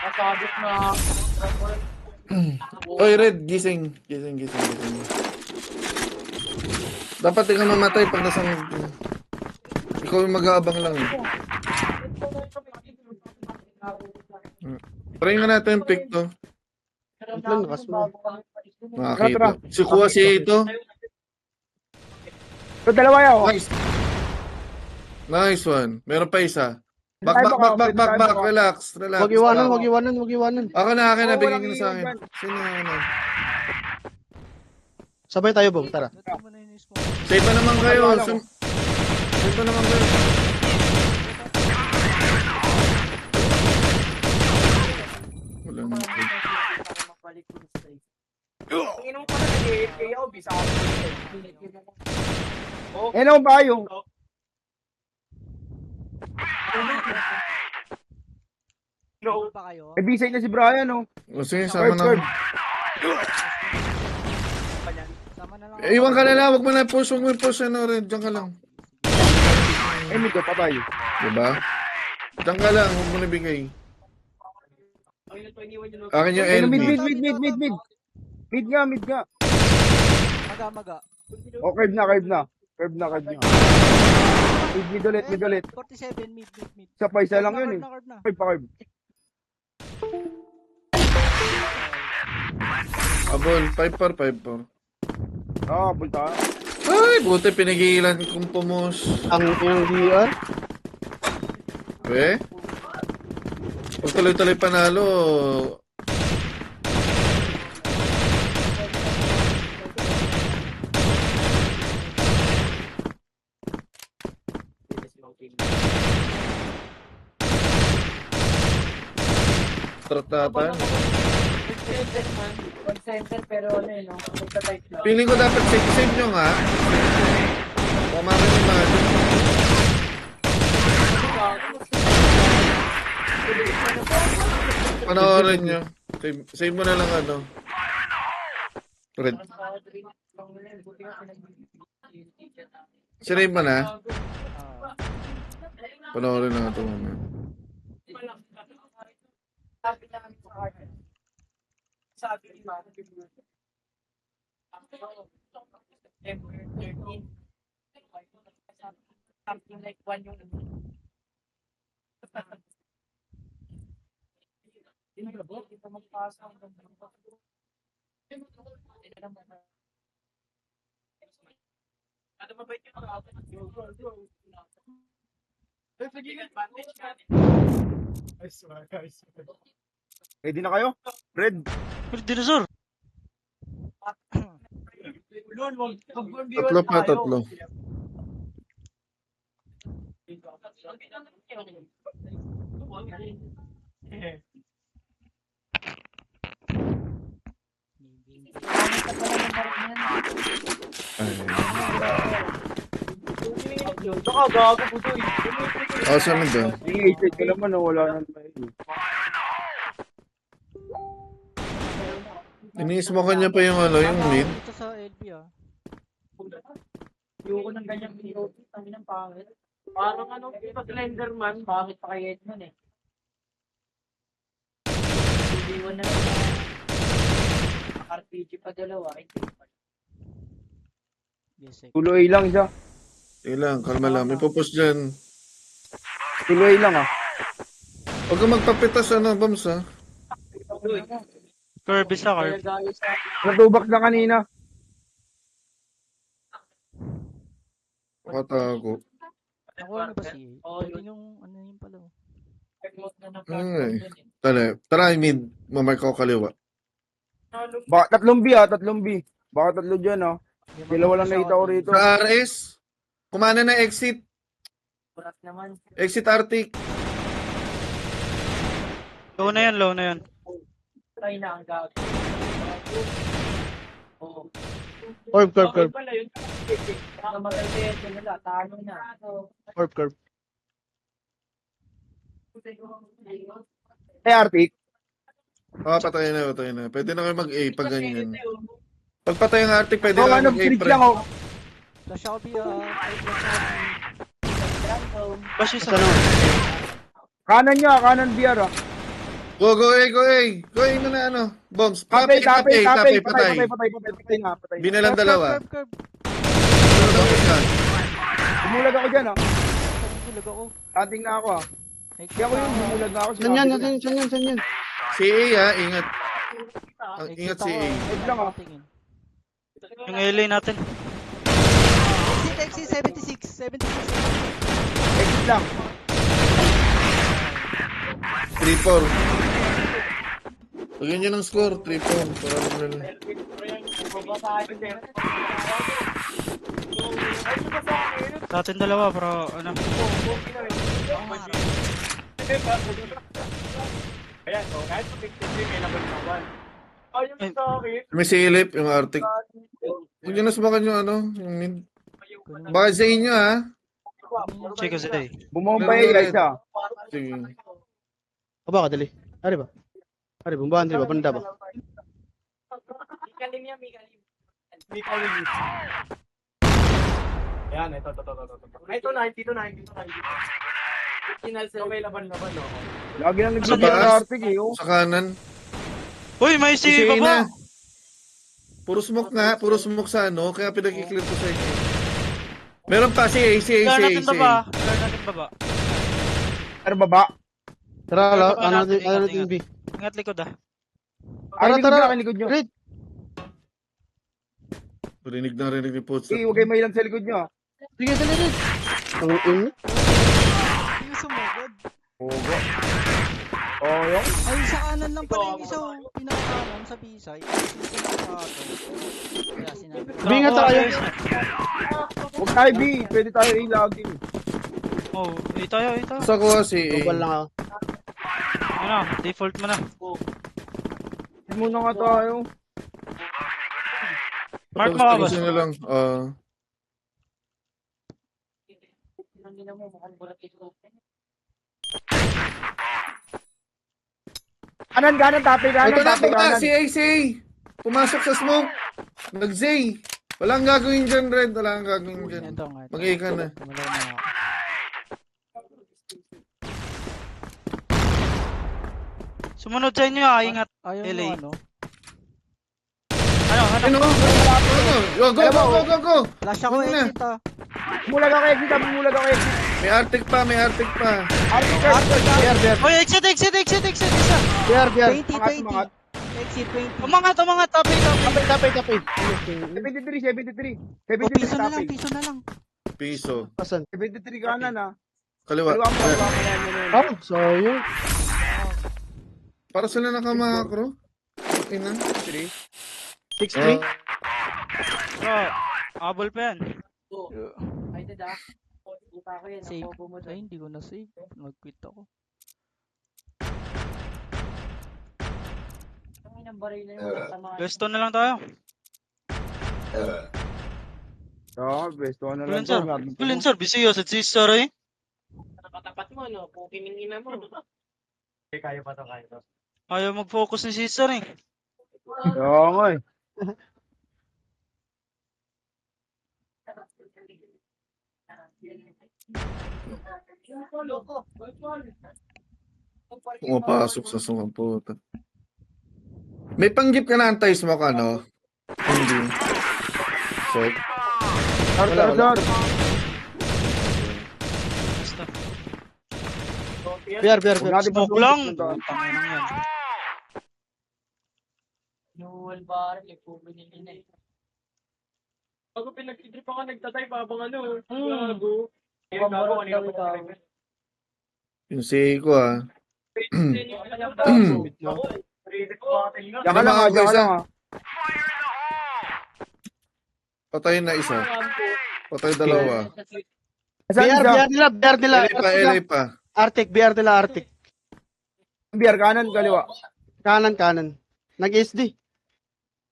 Masabot na. Oy, Red, gising. Dapat ikaw mamatay pag nasa... Ikaw yung mag-aabang lang. Try nga natin yung pick to. Plan, nakasmo. Nakakita. Si Kuha si ito. So, dalawa yan. oh. Nice one. Meron pa isa. Back. Relax. Wag iwanan. Ako na, Oo, bigyan walang ko na sa akin. iiwan. Sino na? Sabay tayo bomb, tara. Ito mo na yung smoke. Save pa naman kayo. Wala ko. Save pa naman kayo. Walang Tingin mo pa na nag-AFK ako, bisa ako. Eh, no ba yung... Ano pa kayo? Eh, bisay na si Brian, no? O sige, sama Curve. na. Sama na lang. Iwan ka na lang. Huwag mo na push. Ano rin. Diyan ka lang. Eh, may patay. Diba? Diyan ka lang. Huwag mo na bigay. Akin yung Eh, LB. mid. Mid nga. Maga. Oh, curve na. Mid ulit. 47 mid. Isa lang yun eh. Curve na. Curve pa curve. Abol. 5-4. Ah, bulta. Ay, buti pinigilan kong pumus. Ang BR. Pag tuloy-tuloy panalo, tratatan. Center pero ano eh, no? Magta-type lang. Feeling ko dapat save nyo nga. Tama ka ni Mano. Panoorin nyo. Save mo na lang ano. Red. Sinave mo na. Panoorin na ito mamaya. Sabi ni Mano, something like one yung Dito magpasa Ano mabait yung mga ako? Ready na kayo? Red. Dinosaur. Tatlo pa, tatlo. Ay. Baka gago po doon. Sunod ah. I-exit ka naman, oh, wala nang may. Iniismo kanya pa yung ano, yung mid. Dito sa LB ah. Ayoko ng ganyang hero. Ang ng pangit. Parang ano, ito Slenderman, bakit pa kaya nun eh? Hindi na lang. RPG pa dalawa. Basic. Tuloy lang siya. Sige lang, kalma lang. May pupus dyan. Tuloy lang ah. Huwag ka magpapitas, ano, bombs ah. Curve isa, Kaya curve. guys, Natubak na kanina. Katago. Nakuha na ba si Oo, Pwede yun. yung ano yun pala. Oh. na ng Ay. platform dun eh. Tara mid. Mamark ako kaliwa. Baka tatlong B ah, tatlong B. Baka tatlo dyan ah. Yung Dalawa lang mabilis nakita ko ako rito. Sa RS, kumana na exit. Kurat naman. Exit Arctic. Low na yan, low na yan. Try na ang gago. Oo. Curve. Pala yun. Baka maganda yun nila. Tano na. Curve. Eh, Arctic. Patay na. Pwede na kayo mag-A pag ganyan. Pag patay ang Arctic, pwede Oh, na ano, kayo mag-A bridge pre. lang oh. Flash ako B ah. Ay, flash ako B. Bash isa. Isa naman. Kanan niya, kanan BR ah. Go A. Go A mo na ano. Bombs. Tapay. Patay. Patay na. Binalang dalawa. Curve. Bombs ka. Bumulag ako dyan ah. Bulag ako. Ating na ako ah. Hindi ako yung bumulag na ako. Saan yan? Si A ha, ingat. Ingat si A. Head lang ah. Tingin. Yung LA natin. Exit 76. Exit lang. 3-4. Pagyan nyo ng score, 3-4. Para mo na. Sa atin dalawa, pero ano. Ayan, so kahit sa 53 may laban naman. Ayun sa akin. May silip, yung Arctic. Huwag nyo na sumakan yung ano, yung mid. Baka sa inyo ha. Check us eh. Bumombay guys ah. Sige. Aba ka, dali. Ari ba? Bumbahan dali ba? Banda ba? Mikalim yan, Mikalim. Ayan, ito. Ito na. Kinal sila may laban, no? Lagi lang Sa nagbibigay taas? ng Arctic eh oh. Sa kanan. Uy, may Si si A na. baba. Puro smoke sa ano, kaya pinag-clear ko sa inyo. Meron pa si A. Kaya natin baba. Ano baba? Tara, Baba ano natin, natin B. Ingat likod ah. Tara. Likod nyo. Red. Rinig ni Pots. Eh, huwag kayo mailan sa likod nyo. Sige, dali, Red. Ang ino. Yung sumugod. Ogo. Oh, yung. Ay, sa kanan lang pala yung isa. Pinakakanan sa B-side. Kaya sinabi ko. Bingat tayo. Huwag tayo B. Pwede tayo A lagi. Oh, tayo. Sa ko si A. Bubal lang ako. Ano, default mo na. Hindi muna nga tayo. Mark mo ka, boss. Gusto nyo lang. Kanan, tapay Ito na, kanan. si A. Pumasok sa smoke. Nag-Zay. Walang gagawin dyan, Red. Walang gagawin dyan. Ito nga. Mag-A ka na. Tumalaw na ako. Sumunod sa inyo ah, ingat. Ayaw LA. mo ano. Ano? Ano? Go. Flash ako Yun na. exit ah. Bumulag ako exit. May Arctic pa. Arctic first. BR. Uy, exit, isa. BR. 20. Exit 20. Umangat, tapay. Tapay. 73. O, 73 piso na lang, tapping. piso na lang. Piso. Asan? 73 kanan ah. Kaliwa. Kaliwa mo yan. Oh, sayang. Para sila nakamakro. Ina. 3. 6-3. Bro, habol pa yan. Ay, dada. Kita ko yun. Save. Napobo mo Ay, hindi ko na save. Nag-quit ako. Ang inang baril na yun. Tama. Besto na lang tayo. Oo, best one na lang. Kulin sir, busy yun sa sister eh. Nakatapat mo, no? Puking ng ina mo. Kaya pa to, kaya to. Ayaw mag-focus ni sister eh. Oo nga eh. Loko. Pumapasok sa sukang puta. May panggip ka na anti-smoke ano? Hindi. Check. Wala. Basta. BR. Huwag natin Smoke lang. pasukin. Tangin yan. Nuwal baril, pubo ni ina eh. Bago pinag-trip ako, nagtatay pa habang ano. Gago. Gago, kanina pa ako. Yung si ko ah. Diyan ka lang ah, diyan ka lang ah. Patay na isa. Patay dalawa. Saan isa? BR nila. LA pa. Arctic, BR nila Arctic. BR kanan, kaliwa. Kanan. Nag-SD.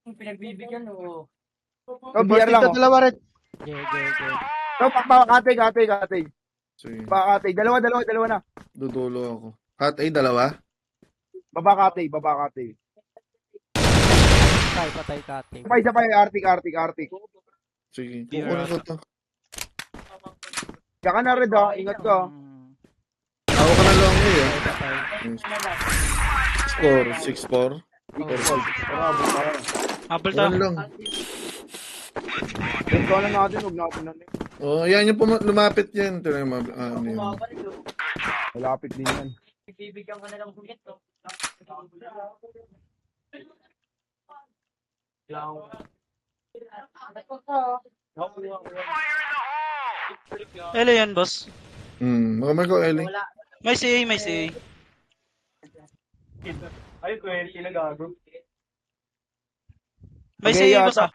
Pinagbibigyan, oo. Oh, BR lang oh. Dalawa red. Go. So, katay. Sige. Katay. Dalawa na. Dudulo ako. Cut A, dalawa? Baba katay. Patay kate. Isa pa yung Arctic. Sige. Kukunin ko to. Diyan ka na red ah, ingat ka. Ako ka na long A ah. Patay. Score, 6-4. Bravo, parang. Habol ta. One lang. Ito na natin, huwag natin na. Oh, yan yung lumapit yan. Ito na yung ano yun. Malapit din yan. Bibigyan ko na lang ulit, no? Ele yan, boss. Makamay ko, LA. Wala. May CA. Ay, kwel, kinagago. May Okay, CA, boss ah.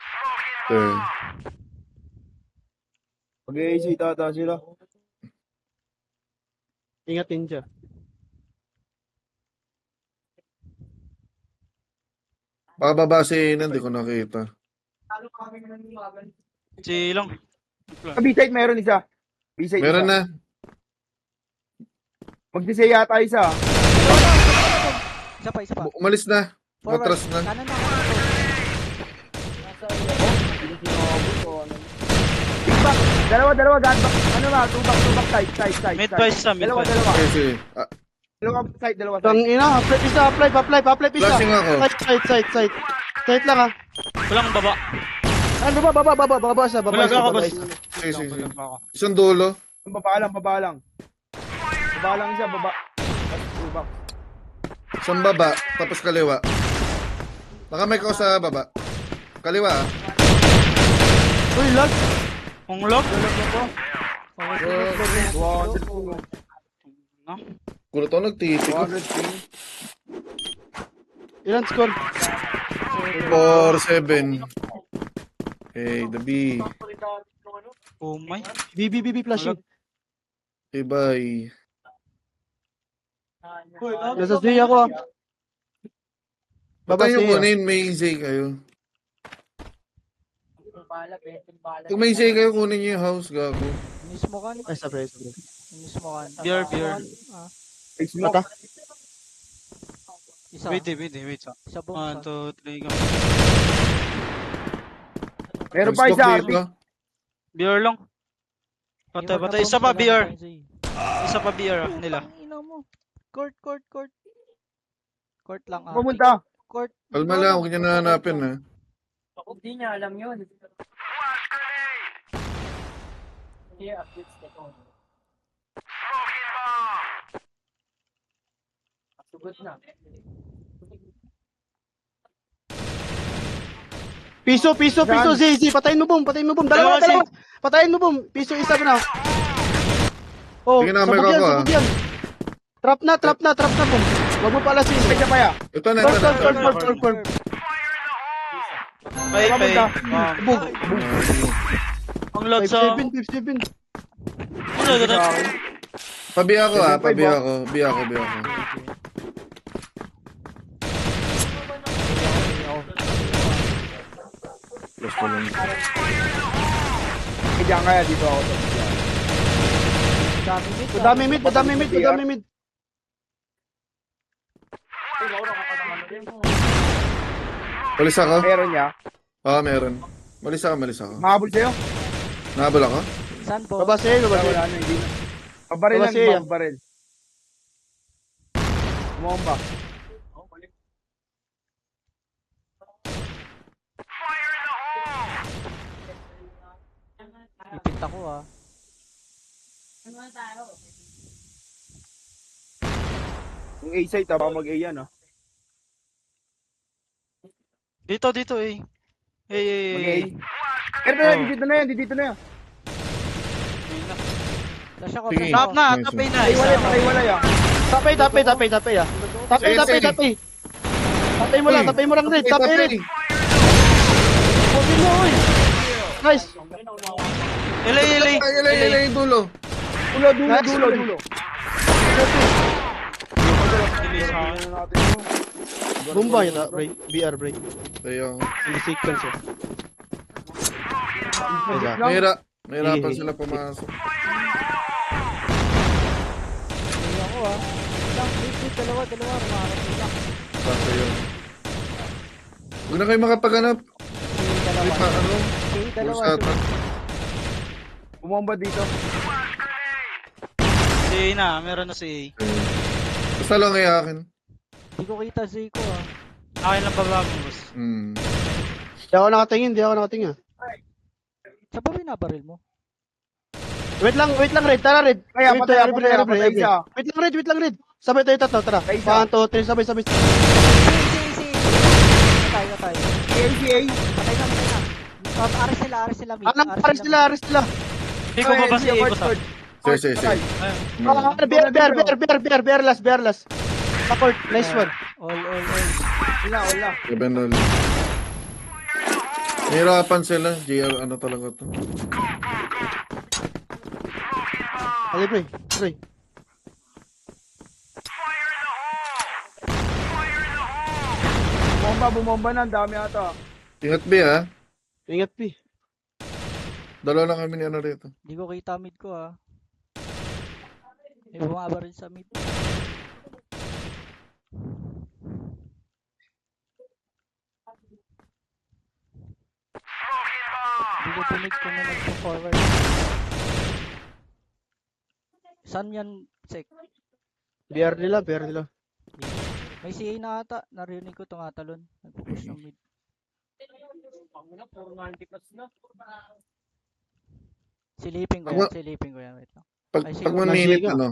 Mag-AC tata sila. Ingat ninja. Pakababa si hindi ko nakita. Si lang. Sa B-side meron isa. B-side Meron isa. na. Mag-disay yata isa. Isa pa. Umalis na. Forward. Matras na. Kanan na. Dalawa, gunback. Ano na, two back, side. Mid price sa mid Dalawa. price. Sige. Dalawa Tang side. ina, pa-play isa. Flashing ako. Side. Side lang ah. Walang baba. Ano ba? Baba sa. Walang ako, boss. Sige. Isang dulo. Baba lang. Baba lang siya, baba. Two back. Isang baba. Tapos kaliwa. Nakamay ko sa baba. Kaliwa ah. Uy, lag. Kung log. Kulot ako nagtiti ko. 200 Ilan score? 4-7. Okay, the B. Oh my. BB flashing. Okay, bye. Nasa C ako ah. Baba Baba yung C ah. kunin, may easy kayo. Bala, betin bala. Kung may easy kayo, kunin nyo yung house, gago. Mismo kan. Ay, sabi. Mismo kan. Beer. Mata. Isa. Wait. Isa box. 1, 2, 3, go. Meron pa isa, Stock Arctic. dito. Beer lang. Patay. Isa pa beer. Isa pa beer ah, nila. Ina mo. Court. Court lang ah. Pumunta. Court. Kalma lang, huwag nyo nahanapin ha. Hindi niya alam yun. Here, updates na ito. Sugod na. Piso, ZZ. Patayin mo, boom. Dalawa. Patayin mo, boom. Piso, isa na. Oh, Sige na, may sabog yan, kako, sabog yan. Trap na, boom. Wag mo palasin. Kaya pa ya. Ito na. Curve. Pay. Boom. Ang load sa... 5-7. Ano ganun? Pabi ako. Bi ako. Plus ko lang. Kaya kaya dito ako. Dami mid. Madami mid. Malis ako? Meron niya. Oo, meron. Malis ako. Mahabol sa'yo. Nahabol ako? Saan po? Baba sa'yo. Wala na, hindi na. Pabaril lang, Baba siya. pabaril. Umomba. Ipit ako ah. Yung A-site, baka mag-A yan, ah. Dito eh. Mag-A. Pero dito na yan. Flash ako, Sige. flash Top ako. na, Nice. tapay na. Patay ya. Tapay ah. Sige. Tapay mo lang, Red. Tapay Red. Pogin mo, oy. Nice. Ilay. Ilay, dulo. Dulo. Bomba yun, break. BR break. Tayo. In the sequence, eh. Mahirapan sila pumasok. Hindi ako ah. Lang, wait, dalawa. Rumarap sila. Basta yun. Huwag na kayo makapaganap. Dalawa. Okay, Dalawa. Bursata. Umomba dito. Si na, meron na si Basta lang ay akin. Hindi ko kita Zico ah. Akin lang baba mo, boss. Di ako nakatingin. Sa ba binabaril mo? Wait lang, Red. Tara, Red. Kaya, Wait, patay every. isa. Wait lang, Red. Sabay tayo tatlo, tara. Patay isa. 1, 2, 3, sabay. Patay. ACA. Patay na. Aris sila mid. Aris nila. Hindi ko ba si boss? Sige. Bear last. Support, nice one. All. Wala. Ibendol. Mahirapan sila. GR ano talaga to. Ali, pre. Bumomba na. Ang dami ata. Ingat B ha. Ingat, P. Dalawa lang kami ni ano rito. Hindi ko kita mid ko ah. May bumabaril sa mid. Hindi ko dinig kung na nagpo-forward. Saan yan, Sek? BR nila. May CA na ata. Narinig ko tumatalon. Nagpo-push ng mid. Silipin ko yan. Wait lang. Pag Ay, sige. 1 minute Nasiga. ano.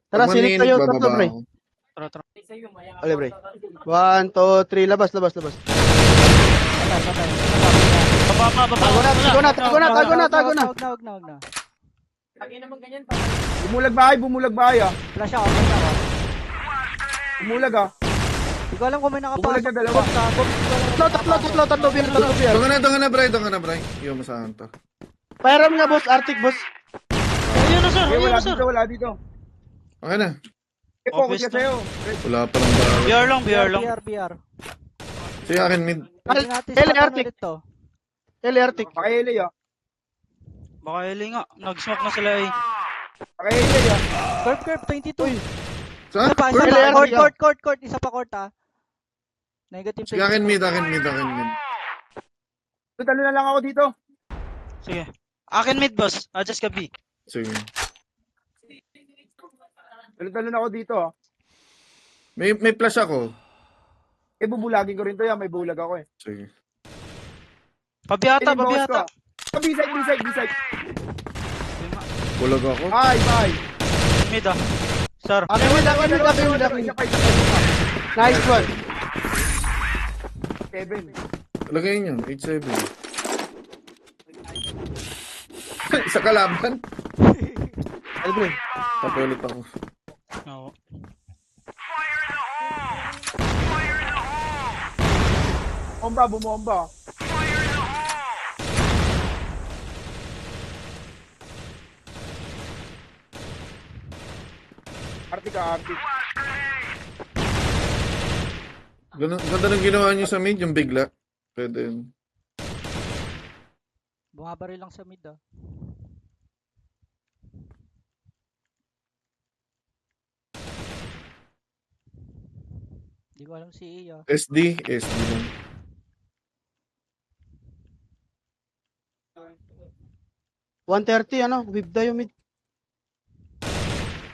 Tara, Pag 1 silip minute, tayo, bababa tatlo, pre. ako. Tara. Ali, pre. 1, 2, 3, labas. Patay. Baba. Tago na. Wag na. Bumulag bahay, ah. Flash ako. Bumulag, ah. Hindi ko alam kung may nakapasok. Bumulag na dalawa. Tatlo, BR. Doon ka na, Bray. Yung masahan to. Pairam nga, boss. Arctic, boss. Ayun na, sir. Wala dito. Okay na. Focus ka sa'yo. Wala pa lang ba. BR lang. BR. Sige akin mid. Pwede natin L, sa Arctic. ulit to. Arctic. Pakihili, ah. Baka hili nga. Nag-smoke na sila eh. Pakihili, ah. Curve 22. Sa? Isa pa. Court. Isa pa court ah. Negative Sige akin mid. Talo na lang ako dito. Sige. Akin mid, boss. Adjust ka B. Sige. Talo na ako dito, ah. May flash ako. Bubulagin ko rin to, yan. May bulag ako, eh. Sige. Pabiyata. B-side. Bulag ako. Bye. Mid ah. Sir. Akin mid. Isa pa. Nice one. Kevin. Lagay niyo, 8-7. Isa kalaban. Ay, pre. Papalit ako. Oo. Bumomba. Artik. Ganda ng ginawa niyo sa mid, yung bigla. Pwede yun. Bumabari lang sa mid ah. Hindi ko alam si Iya. SD lang. $130, ano? Whip tayo mid.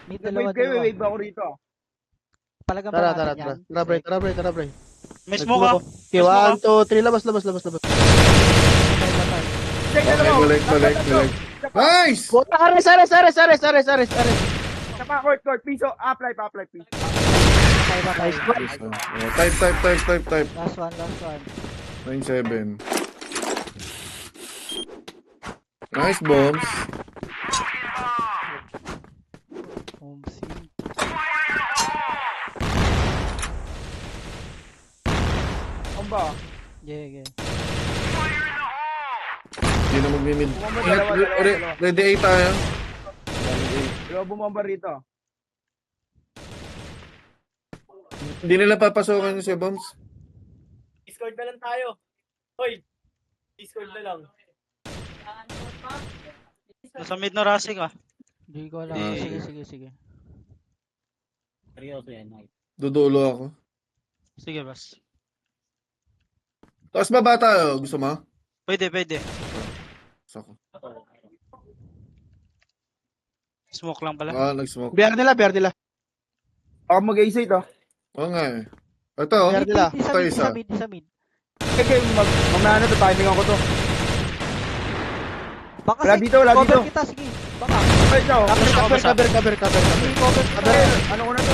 Mid Wave dalawa. wave ako rito. Palagan Tara, pa natin yan. Tara, pre. May smoke ah. Okay, 1, 2, 3, labas. Check na Okay, lang. balik. Nice! Bota, ares. Sa pa, court. Piso, apply, please. Nice. Type. Last one. 9-7. Nice bombs. Home scene. Bomba. Yeah. Hindi na mag-mid. Dalawa. Ready 8 tayo. Dalawa bumomba rito. Hindi nila papasokan yung si bombs. Discord na lang tayo. Hoy! Discord na lang. Nasa mid na Rasik ah. Hindi ko alam. Eh. Sige. Seryoso yan. Dudulo ako. Sige, boss. Tapos baba tayo. Gusto mo? Pwede. Sako. Smoke lang pala. Nag-smoke. BR nila. Ako mag-isa ito. Oo nga eh. Ito oh. Meron nila. Isa mid. Okay, mamaya to, timing ako to. Baka Wala dito. cover kita, sige. Baka. Ay, ikaw. Cover. Ano ko na to?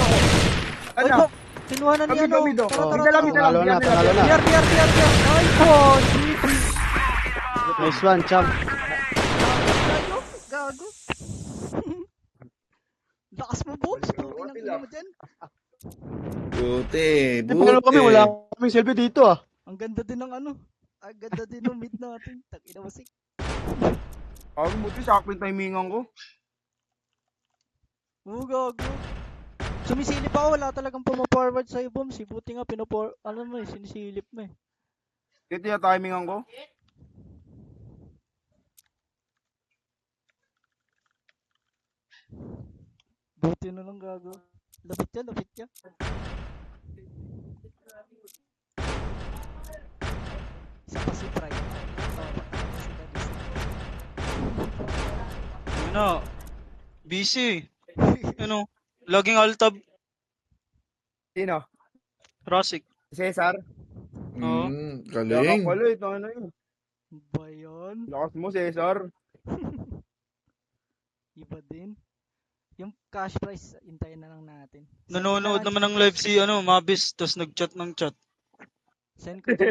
Ay, Ano? bak, kinuha na niya, no? Kamido. Tara. Tangalo na. Ay, bon. Nice one, champ. Gago. Lakas mo, Bones. Pinang mo dyan. Buti. Paano kami? Wala kaming selfie dito, ah. Ang ganda din ng ano. Ang ganda din ng mid natin. Tangina mo, sik. Buti sakto yung timingan ko. Oo, gago. Sumisilip ako, wala talagang pumaforward sa'yo, Bones. Buti nga, sinisilip mo eh. Ito yung timingan ko. Buti na lang, gago. Lapit ka. Isa pa si Pride. Ano? Busy. Ano? Logging all tab. Sino? Rasik. Cesar? Oo. Galing. Wala, ito ano yun. Ba yun? Lakas mo, Cesar. Iba din. Yung cash price, hintayin na lang natin. Nanonood naman ng live si Mabis, tapos nag-chat ng chat. Send ko to.